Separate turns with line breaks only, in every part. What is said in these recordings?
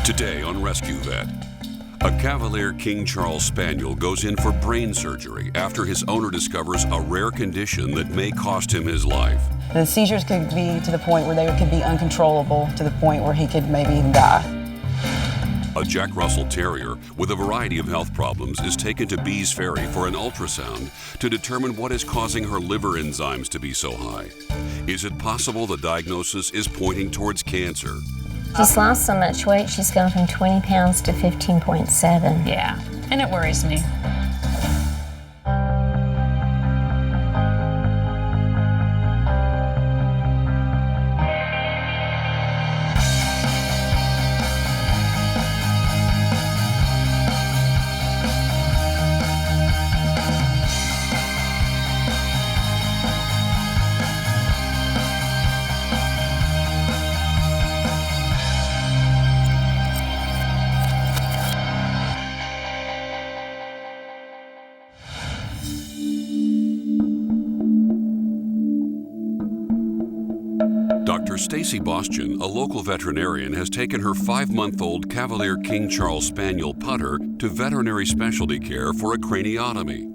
Today on Rescue Vet, a Cavalier King Charles Spaniel goes in for brain surgery after his owner discovers a rare condition that may cost him his life.
The seizures could be to the point where they could be uncontrollable, to the point where he could maybe even die.
A Jack Russell Terrier with a variety of health problems is taken to Bees Ferry for an ultrasound to determine what is causing her liver enzymes to be so high. Is it possible the diagnosis is pointing towards cancer?
She's lost so much weight, she's gone from 20 pounds to 15.7.
Yeah, and it worries me.
Dr. Stacy Bostian, a local veterinarian, has taken her 5-month-old Cavalier King Charles Spaniel Putter to veterinary specialty care for a craniotomy.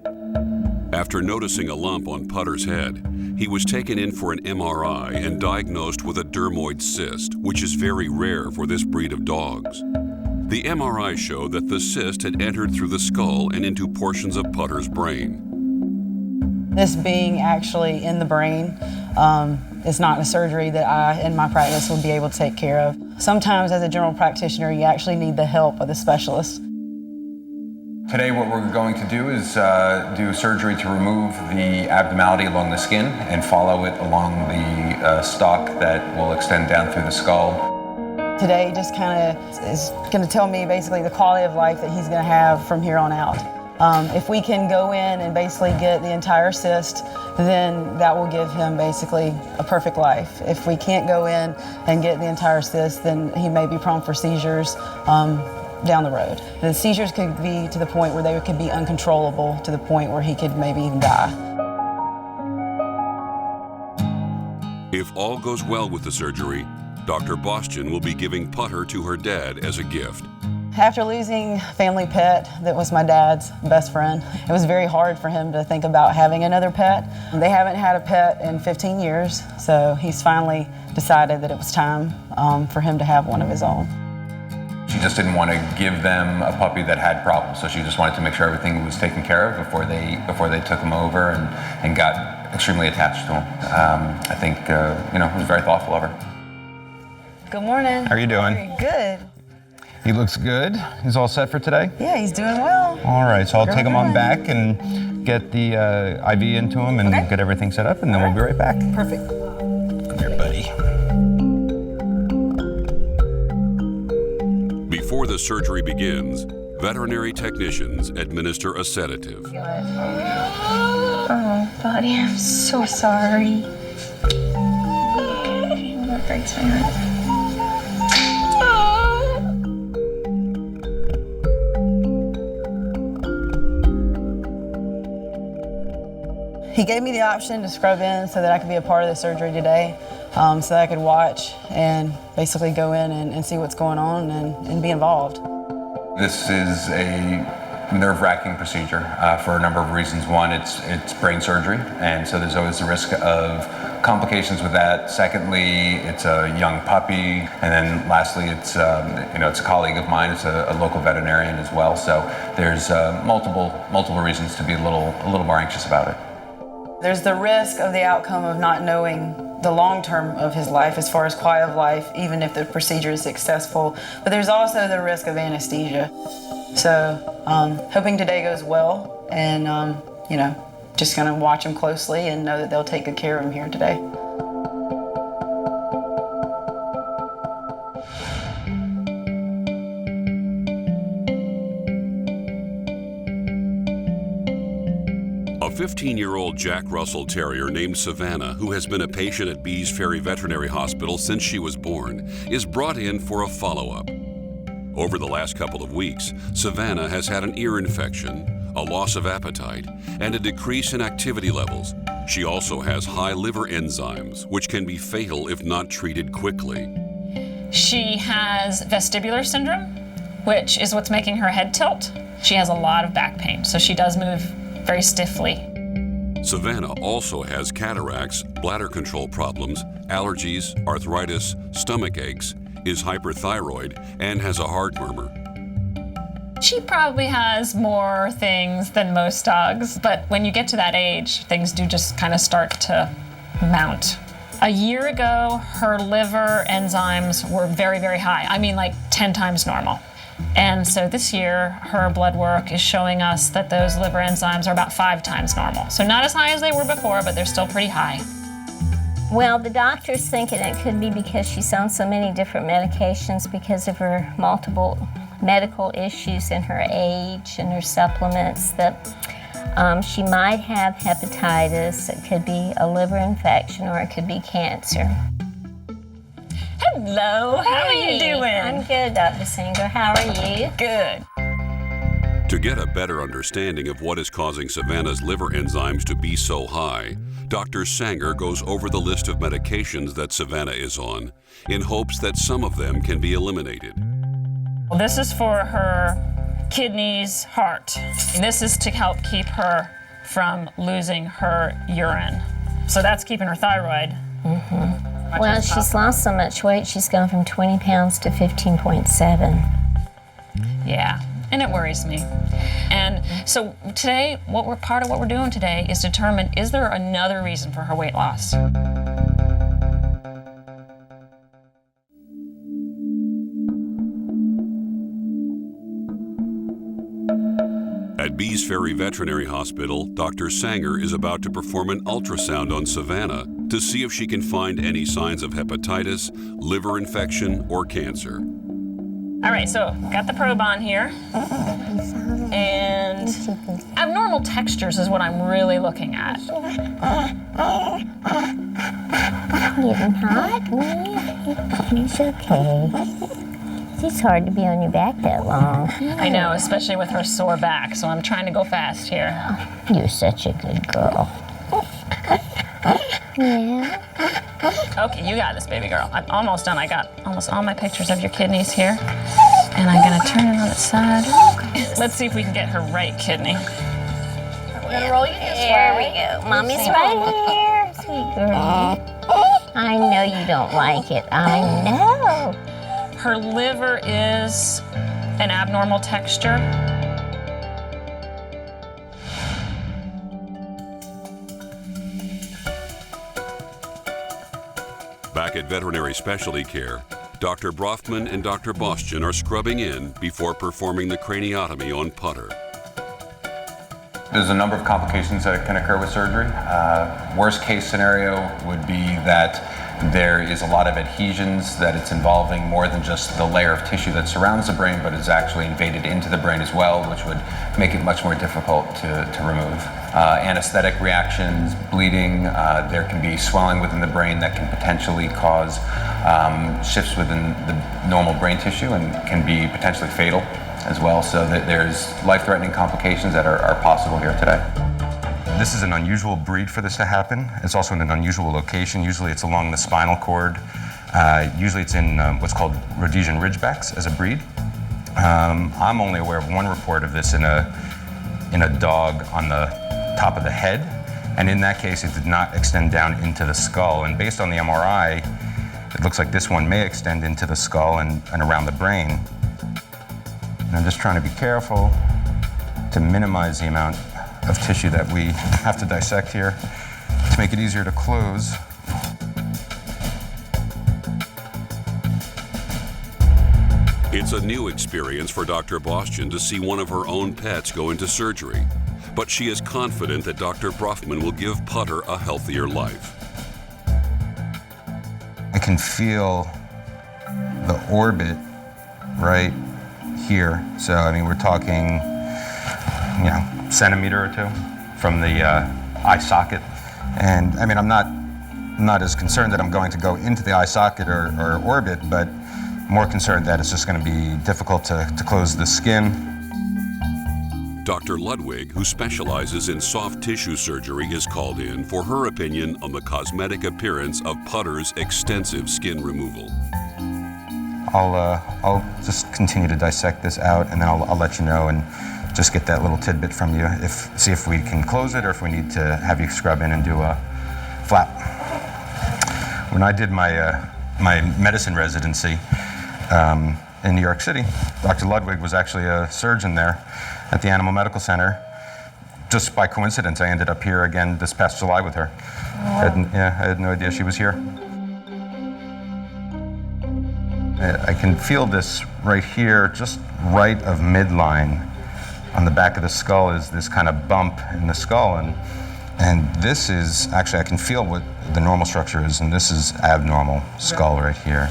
After noticing a lump on Putter's head, he was taken in for an MRI and diagnosed with a dermoid cyst, which is very rare for this breed of dogs. The MRI showed that the cyst had entered through the skull and into portions of Putter's brain.
This being actually in the brain, it's not a surgery that I, in my practice, would be able to take care of. Sometimes as a general practitioner, you actually need the help of the specialist.
Today what we're going to do is do surgery to remove the abnormality along the skin and follow it along the stalk that will extend down through the skull.
Today just kind of is going to tell me basically the quality of life that he's going to have from here on out. If we can go in and basically get the entire cyst, then that will give him basically a perfect life. If we can't go in and get the entire cyst, then he may be prone for seizures down the road. The seizures could be to the point where they could be uncontrollable, to the point where he could maybe even die.
If all goes well with the surgery, Dr. Bostian will be giving Putter to her dad as a gift.
After losing a family pet that was my dad's best friend, it was very hard for him to think about having another pet. They haven't had a pet in 15 years, so he's finally decided that it was time for him to have one of his own.
She just didn't want to give them a puppy that had problems, so she just wanted to make sure everything was taken care of before they took him over and got extremely attached to him. I think it was very thoughtful of her.
Good morning.
How are you doing?
Very good.
He looks good. He's all set for today?
Yeah, he's doing well.
All right, so I'll take him on back and get the IV into him and get everything set up, and then we'll be right back.
Perfect.
Come here, buddy.
Before the surgery begins, veterinary technicians administer a sedative.
Oh, buddy, I'm so sorry. That breaks my heart.
He gave me the option to scrub in so that I could be a part of the surgery today, so that I could watch and basically go in and see what's going on and be involved.
This is a nerve-wracking procedure for a number of reasons. One, it's brain surgery, and so there's always the risk of complications with that. Secondly, it's a young puppy, and then lastly, it's a colleague of mine. It's a local veterinarian as well. So there's multiple reasons to be a little more anxious about it.
There's the risk of the outcome of not knowing the long term of his life as far as quality of life, even if the procedure is successful. But there's also the risk of anesthesia. So hoping today goes well, and just gonna watch him closely and know that they'll take good care of him here today.
A 15-year-old Jack Russell Terrier named Savannah, who has been a patient at Bees Ferry Veterinary Hospital since she was born, is brought in for a follow-up. Over the last couple of weeks, Savannah has had an ear infection, a loss of appetite, and a decrease in activity levels. She also has high liver enzymes, which can be fatal if not treated quickly.
She has vestibular syndrome, which is what's making her head tilt. She has a lot of back pain, so she does move very stiffly.
Savannah also has cataracts, bladder control problems, allergies, arthritis, stomach aches, is hyperthyroid, and has a heart murmur.
She probably has more things than most dogs, but when you get to that age, things do just kind of start to mount. A year ago, her liver enzymes were very, very high. I mean, like 10 times normal. And so this year, her blood work is showing us that those liver enzymes are about 5 times normal. So not as high as they were before, but they're still pretty high.
Well, the doctor's thinking it could be because she's on so many different medications because of her multiple medical issues and her age and her supplements, that she might have hepatitis. It could be a liver infection, or it could be cancer.
Hello, how are you doing?
I'm good, Dr. Singer. How are you?
Good.
To get a better understanding of what is causing Savannah's liver enzymes to be so high, Dr. Sanger goes over the list of medications that Savannah is on in hopes that some of them can be eliminated.
Well, this is for her kidneys, heart. And this is to help keep her from losing her urine. So that's keeping her thyroid.
Mm-hmm. Well, she's lost so much weight, she's gone from 20 pounds to 15.7.
Yeah, and it worries me. And so today, part of what we're doing today is determine, is there another reason for her weight loss?
At Bees Ferry Veterinary Hospital, Dr. Sanger is about to perform an ultrasound on Savannah to see if she can find any signs of hepatitis, liver infection, or cancer.
All right, so got the probe on here. And abnormal textures is what I'm really looking at.
Getting hot? It's okay. It's hard to be on your back that long.
I know, especially with her sore back, so I'm trying to go fast here.
You're such a good girl. Yeah.
Okay, you got this, baby girl. I'm almost done. I got almost all my pictures of your kidneys here. And I'm gonna turn it on its side. Let's see if we can get her right kidney.
We're gonna roll you this way. There we go. Mommy's right here, sweet girl. I know you don't like it. I know.
Her liver is an abnormal texture.
Back at Veterinary Specialty Care, Dr. Brofman and Dr. Bostian are scrubbing in before performing the craniotomy on Putter.
There's a number of complications that can occur with surgery. Worst case scenario would be that there is a lot of adhesions, that it's involving more than just the layer of tissue that surrounds the brain, but is actually invaded into the brain as well, which would make it much more difficult to remove. Anesthetic reactions, bleeding, there can be swelling within the brain that can potentially cause shifts within the normal brain tissue and can be potentially fatal as well. So that there's life-threatening complications that are possible here today.
This is an unusual breed for this to happen. It's also in an unusual location. Usually it's along the spinal cord. Usually it's in what's called Rhodesian Ridgebacks as a breed. I'm only aware of one report of this in a dog on the top of the head. And in that case, it did not extend down into the skull. And based on the MRI, it looks like this one may extend into the skull and around the brain. And I'm just trying to be careful to minimize the amount of tissue that we have to dissect here to make it easier to close.
It's a new experience for Dr. Bostian to see one of her own pets go into surgery, but she is confident that Dr. Brofman will give Putter a healthier life.
I can feel the orbit right here. So, I mean, we're talking, centimeter or two from the eye socket. And I mean, I'm not as concerned that I'm going to go into the eye socket or orbit, but more concerned that it's just going to be difficult to close the skin.
Dr. Ludwig, who specializes in soft tissue surgery, is called in for her opinion on the cosmetic appearance of Putter's extensive skin removal.
I'll just continue to dissect this out, and then I'll let you know and just get that little tidbit from you. See if we can close it or if we need to have you scrub in and do a flap. When I did my medicine residency in New York City, Dr. Ludwig was actually a surgeon there at the Animal Medical Center. Just by coincidence, I ended up here again this past July with her.
Wow.
I had no idea she was here. I can feel this right here, just right of midline. On the back of the skull is this kind of bump in the skull, and this is, actually I can feel what the normal structure is, and this is abnormal skull right here.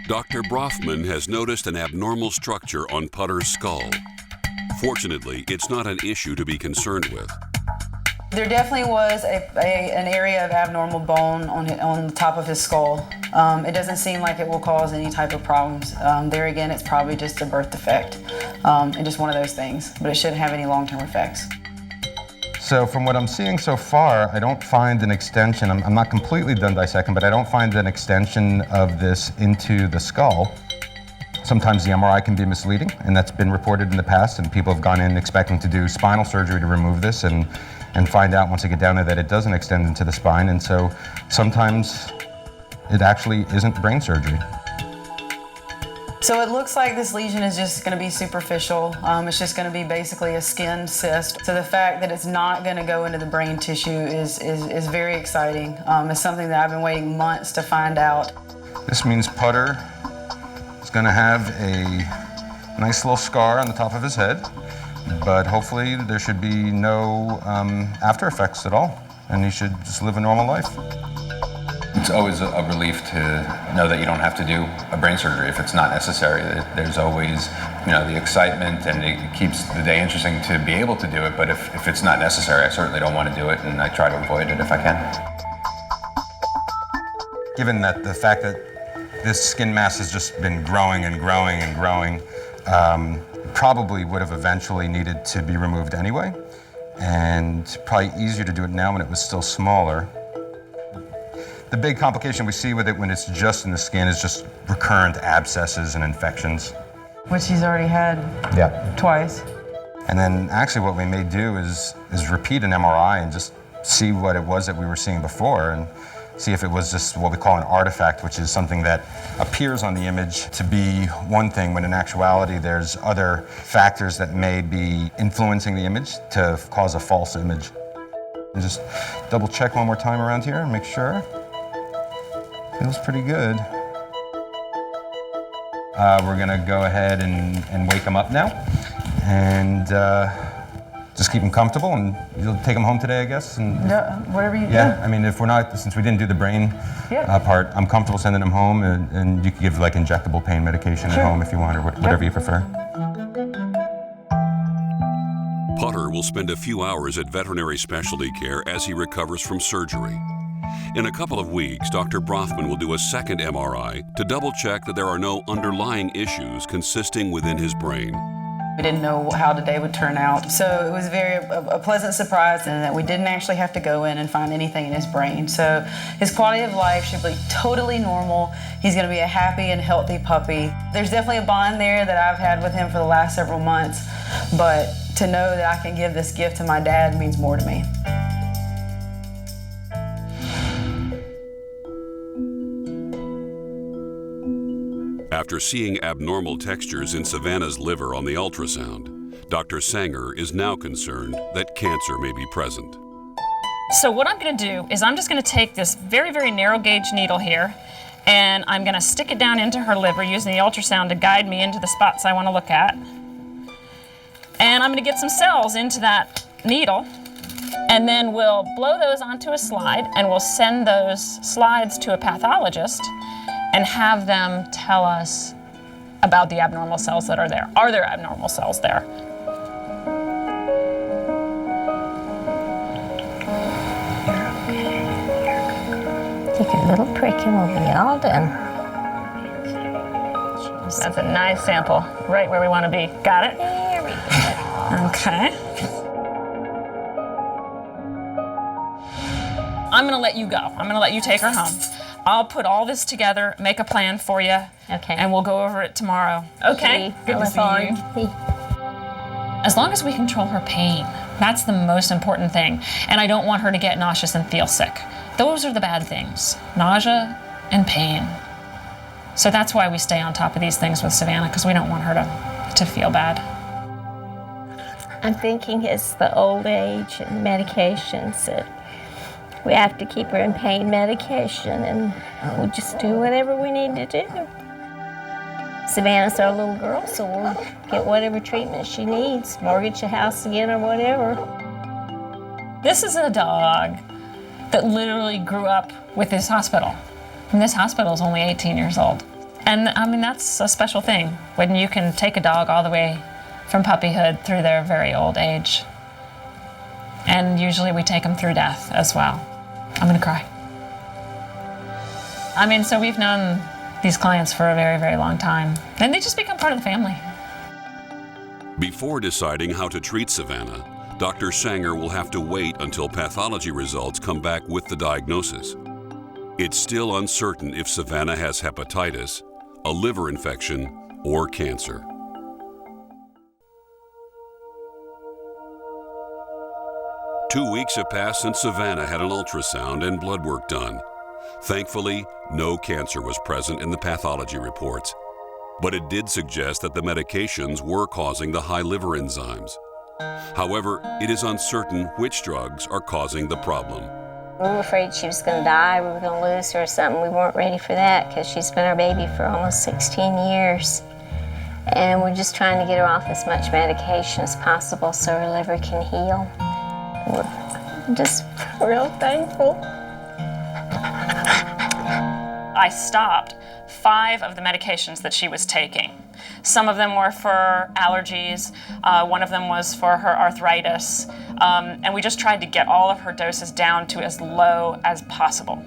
Dr. Brofman has noticed an abnormal structure on Putter's skull. Fortunately, it's not an issue to be concerned with.
There definitely was an area of abnormal bone on the top of his skull. It doesn't seem like it will cause any type of problems. There again, it's probably just a birth defect and just one of those things, but it shouldn't have any long-term effects.
So from what I'm seeing so far, I don't find an extension. I'm not completely done dissecting, but I don't find an extension of this into the skull. Sometimes the MRI can be misleading, and that's been reported in the past, and people have gone in expecting to do spinal surgery to remove this and find out once they get down there that it doesn't extend into the spine, and so sometimes it actually isn't brain surgery.
So it looks like this lesion is just going to be superficial. It's just going to be basically a skin cyst. So the fact that it's not going to go into the brain tissue is very exciting. It's something that I've been waiting months to find out.
This means Putter is going to have a nice little scar on the top of his head, but hopefully there should be no after effects at all, and he should just live a normal life.
It's always a relief to know that you don't have to do a brain surgery if it's not necessary. There's always, the excitement, and it keeps the day interesting to be able to do it, but if it's not necessary, I certainly don't want to do it, and I try to avoid it if I can.
Given that the fact that this skin mass has just been growing and growing and growing, probably would have eventually needed to be removed anyway, and probably easier to do it now when it was still smaller. The big complication we see with it when it's just in the skin is just recurrent abscesses and infections.
Which he's already had twice.
And then actually what we may do is repeat an MRI and just see what it was that we were seeing before, and see if it was just what we call an artifact, which is something that appears on the image to be one thing, when in actuality there's other factors that may be influencing the image to cause a false image. And just double check one more time around here and make sure. Feels pretty good. We're gonna go ahead and wake him up now, and just keep him comfortable, and you'll take him home today, I guess. And
whatever you do.
Yeah, I mean, if we're not, since we didn't do the brain part, I'm comfortable sending him home, and you can give like injectable pain medication at home if you want, or whatever you prefer.
Putter will spend a few hours at veterinary specialty care as he recovers from surgery. In a couple of weeks, Dr. Brofman will do a second MRI to double-check that there are no underlying issues consisting within his brain.
We didn't know how today would turn out, so it was a pleasant surprise in that we didn't actually have to go in and find anything in his brain. So his quality of life should be totally normal. He's going to be a happy and healthy puppy. There's definitely a bond there that I've had with him for the last several months, but to know that I can give this gift to my dad means more to me.
After seeing abnormal textures in Savannah's liver on the ultrasound, Dr. Sanger is now concerned that cancer may be present.
So what I'm going to do is I'm just going to take this very, very narrow gauge needle here, and I'm going to stick it down into her liver using the ultrasound to guide me into the spots I want to look at. And I'm going to get some cells into that needle, and then we'll blow those onto a slide, and we'll send those slides to a pathologist and have them tell us about the abnormal cells that are there. Are there abnormal cells there?
Take a little prick and we'll be all done.
That's a nice sample, right where we want to be. Got it?
There we go.
Okay. I'm gonna let you go. I'm gonna let you take her home. I'll put all this together, make a plan for you,
Okay.
and we'll go over it tomorrow. Okay? Good to see you. As long as we control her pain, that's the most important thing. And I don't want her to get nauseous and feel sick. Those are the bad things, nausea and pain. So that's why we stay on top of these things with Savannah, because we don't want her to feel bad.
I'm thinking it's the old age and medications that we have to keep her in pain medication, and we'll just do whatever we need to do. Savannah's our little girl, so we'll get whatever treatment she needs, mortgage a house again or whatever.
This is a dog that literally grew up with this hospital. And this hospital is only 18 years old. And I mean, that's a special thing when you can take a dog all the way from puppyhood through their very old age. And usually we take them through death as well. I'm gonna cry. I mean, so we've known these clients for a very, very long time. And they just become part of the family.
Before deciding how to treat Savannah, Dr. Sanger will have to wait until pathology results come back with the diagnosis. It's still uncertain if Savannah has hepatitis, a liver infection, or cancer. Two weeks have passed since Savannah had an ultrasound and blood work done. Thankfully, no cancer was present in the pathology reports, but it did suggest that the medications were causing the high liver enzymes. However, it is uncertain which drugs are causing the problem.
We were afraid she was going to die, we were going to lose her or something. We weren't ready for that because she's been our baby for almost 16 years. And we're just trying to get her off as much medication as possible so her liver can heal. We're just real thankful.
I stopped 5 of the medications that she was taking. Some of them were for allergies, one of them was for her arthritis, and we just tried to get all of her doses down to as low as possible.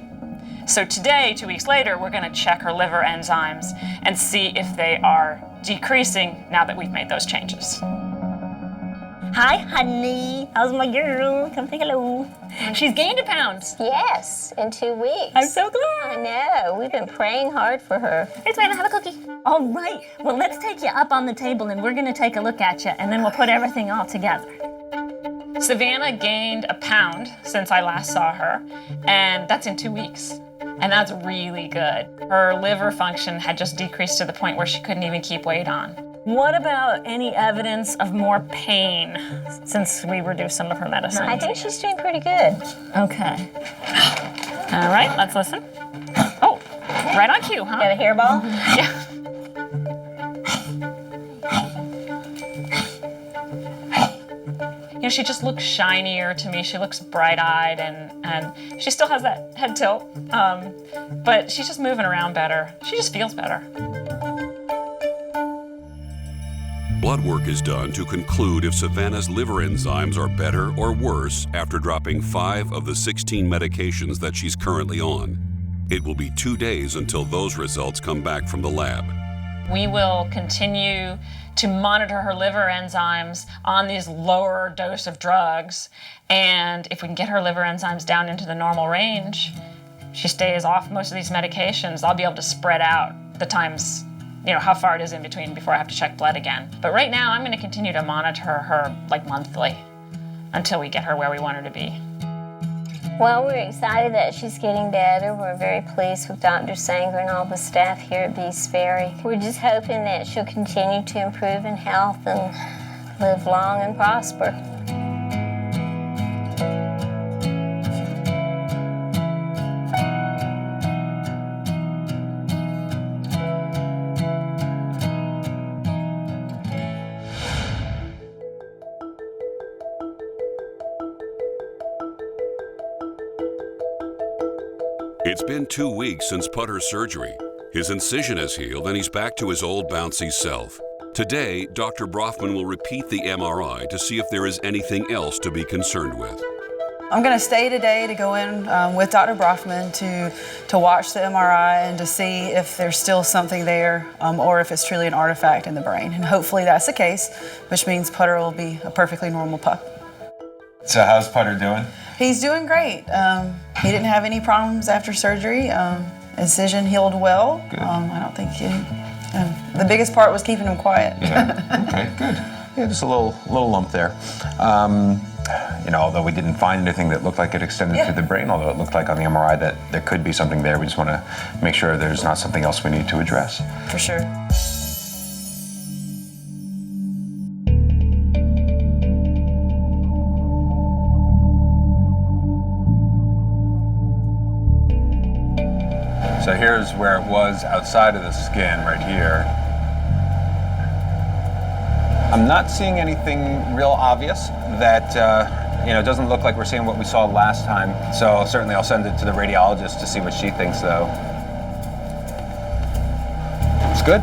So today, 2 weeks later, we're gonna check her liver enzymes and see if they are decreasing now that we've made those changes.
Hi, honey. How's my girl? Come say hello.
She's gained a pound.
Yes, in 2 weeks.
I'm so glad.
I know. We've been praying hard for her.
Here's Savannah, have a cookie. All right, well, let's take you up on the table and we're gonna take a look at you and then we'll put everything all together.
Savannah gained a pound since I last saw her, and that's in 2 weeks. And that's really good. Her liver function had just decreased to the point where she couldn't even keep weight on.
What about any evidence of more pain since we reduced some of her medicine?
I think she's doing pretty good.
Okay.
All right, let's listen. Oh, right on cue, huh?
Got a hairball?
Yeah. You know, she just looks shinier to me. She looks bright-eyed, and she still has that head tilt, but she's just moving around better. She just feels better.
Blood work is done to conclude if Savannah's liver enzymes are better or worse after dropping 5 of the 16 medications that she's currently on. It will be 2 days until those results come back from the lab.
We will continue to monitor her liver enzymes on these lower dose of drugs, and if we can get her liver enzymes down into the normal range, she stays off most of these medications, I'll be able to spread out the times, you know, how far it is in between before I have to check blood again. But right now, I'm gonna continue to monitor her like monthly until we get her where we want her to be.
Well, we're excited that she's getting better. We're very pleased with Dr. Sanger and all the staff here at Beast Ferry. We're just hoping that she'll continue to improve in health and live long and prosper.
It's been 2 weeks since Putter's surgery. His incision has healed and he's back to his old bouncy self. Today, Dr. Brofman will repeat the MRI to see if there is anything else to be concerned with.
I'm going to stay today to go in with Dr. Brofman to watch the MRI and to see if there's still something there or if it's truly an artifact in the brain. And hopefully that's the case, which means Putter will be a perfectly normal pup.
So how's Putter doing?
He's doing great. He didn't have any problems after surgery. Incision healed well.
Good.
I don't think the biggest part was keeping him quiet.
Yeah. Okay, good.
Yeah, just a little lump there. Although we didn't find anything that looked like it extended to the brain, although it looked like on the MRI that there could be something there, we just want to make sure there's not something else we need to address.
For sure.
So here's where it was outside of the skin, right here. I'm not seeing anything real obvious that, it doesn't look like we're seeing what we saw last time. So certainly I'll send it to the radiologist to see what she thinks, though. It's good.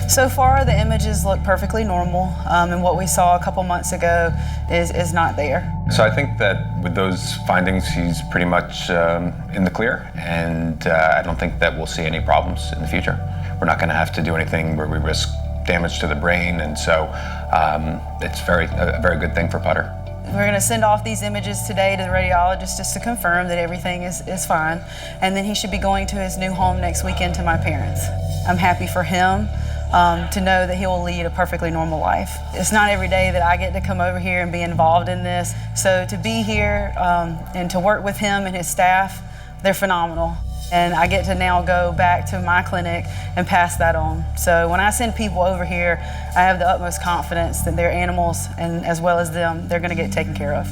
So far, the images look perfectly normal, and what we saw a couple months ago is not there.
So I think that with those findings, he's pretty much in the clear, and I don't think that we'll see any problems in the future. We're not going to have to do anything where we risk damage to the brain, and so it's a very good thing for Putter.
We're going to send off these images today to the radiologist just to confirm that everything is fine, and then he should be going to his new home next weekend to my parents. I'm happy for him to know that he will lead a perfectly normal life. It's not every day that I get to come over here and be involved in this, so to be here and to work with him and his staff, they're phenomenal. And I get to now go back to my clinic and pass that on. So when I send people over here, I have the utmost confidence that their animals, and as well as them, they're going to get taken care of.